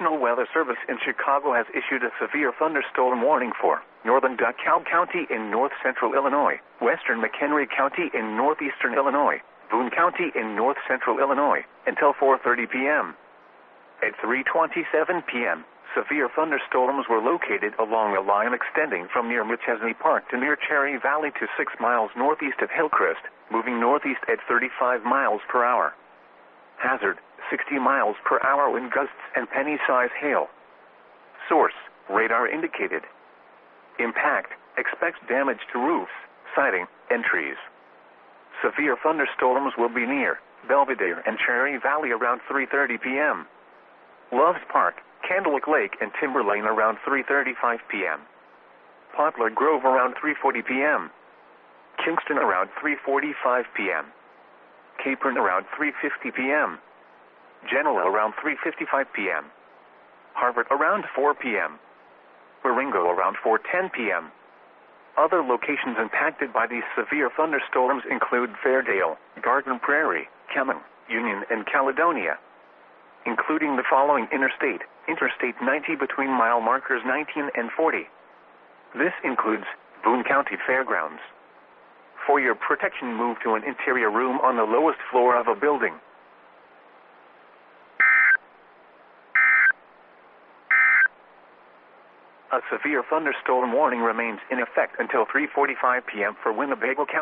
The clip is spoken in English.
National Weather Service in Chicago has issued a severe thunderstorm warning for northern DeKalb County in north-central Illinois, western McHenry County in northeastern Illinois, Boone County in north-central Illinois, until 4:30 p.m. At 3:27 p.m., severe thunderstorms were located along a line extending from near McChesney Park to near Cherry Valley to 6 miles northeast of Hillcrest, moving northeast at 35 miles per hour. Hazard, 60 miles per hour wind gusts and penny-size hail. Source, radar indicated. Impact, expects damage to roofs, siding, and trees. Severe thunderstorms will be near Belvedere and Cherry Valley around 3:30 p.m. Loves Park, Candlewick Lake, and Timber Lane around 3:35 p.m. Poplar Grove around 3:40 p.m. Kingston around 3:45 p.m. Capron around 3:50 p.m. Genoa around 3:55 p.m. Harvard around 4 p.m. Marengo around 4:10 p.m. Other locations impacted by these severe thunderstorms include Fairdale, Garden Prairie, Kemen, Union, and Caledonia, including the following Interstate 90 between mile markers 19 and 40. This includes Boone County Fairgrounds. For your protection, move to an interior room on the lowest floor of a building. A severe thunderstorm warning remains in effect until 3:45 p.m. for Winnebago County.